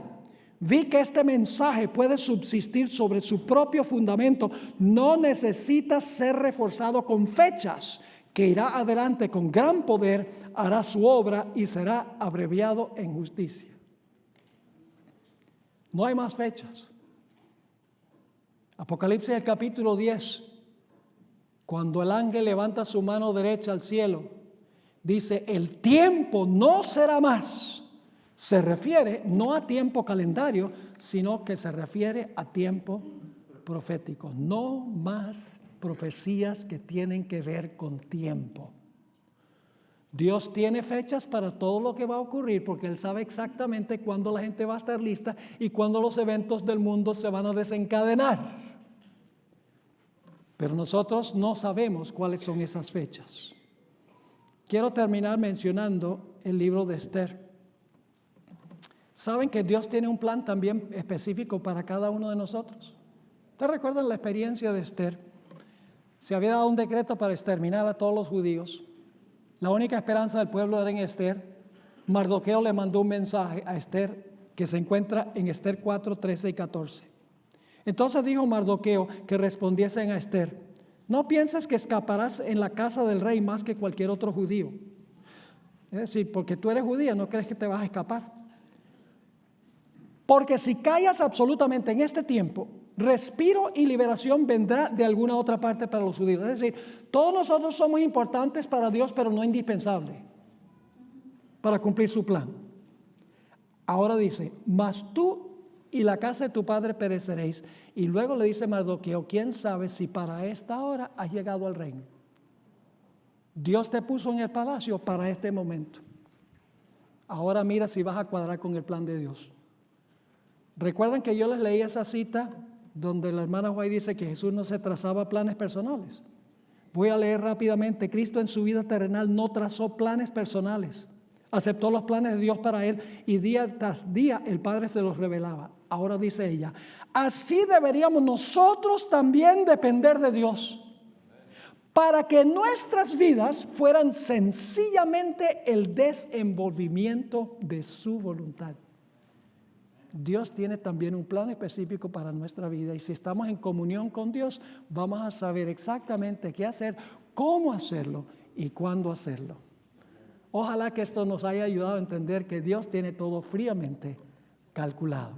Speaker 1: Vi que este mensaje puede subsistir sobre su propio fundamento. No necesita ser reforzado con fechas, que irá adelante con gran poder, hará su obra y será abreviado en justicia. No hay más fechas. Apocalipsis, el capítulo 10, cuando el ángel levanta su mano derecha al cielo, dice, el tiempo no será más. Se refiere no a tiempo calendario, sino que se refiere a tiempo profético. No más profecías que tienen que ver con tiempo. Dios tiene fechas para todo lo que va a ocurrir porque Él sabe exactamente cuándo la gente va a estar lista y cuándo los eventos del mundo se van a desencadenar. Pero nosotros no sabemos cuáles son esas fechas. Quiero terminar mencionando el libro de Esther. ¿Saben que Dios tiene un plan también específico para cada uno de nosotros? ¿Ustedes recuerdan la experiencia de Esther? Se había dado un decreto para exterminar a todos los judíos. La única esperanza del pueblo era en Esther. Mardoqueo le mandó un mensaje a Esther que se encuentra en Esther 4, 13 y 14. Entonces dijo Mardoqueo que respondiesen a Esther, no pienses que escaparás en la casa del rey más que cualquier otro judío. Es decir, porque tú eres judía, no crees que te vas a escapar. Porque si callas absolutamente en este tiempo, respiro y liberación vendrá de alguna otra parte para los judíos. Es decir, todos nosotros somos importantes para Dios, pero no indispensables para cumplir su plan. Ahora dice, mas tú y la casa de tu padre pereceréis. Y luego le dice Mardoqueo, ¿quién sabe si para esta hora has llegado al reino? Dios te puso en el palacio para este momento. Ahora mira si vas a cuadrar con el plan de Dios. ¿Recuerdan que yo les leí esa cita donde la hermana White dice que Jesús no se trazaba planes personales? Voy a leer rápidamente. Cristo en su vida terrenal no trazó planes personales. Aceptó los planes de Dios para él y día tras día el Padre se los revelaba. Ahora dice ella, así deberíamos nosotros también depender de Dios para que nuestras vidas fueran sencillamente el desenvolvimiento de su voluntad. Dios tiene también un plan específico para nuestra vida y si estamos en comunión con Dios vamos a saber exactamente qué hacer, cómo hacerlo y cuándo hacerlo. Ojalá que esto nos haya ayudado a entender que Dios tiene todo fríamente calculado.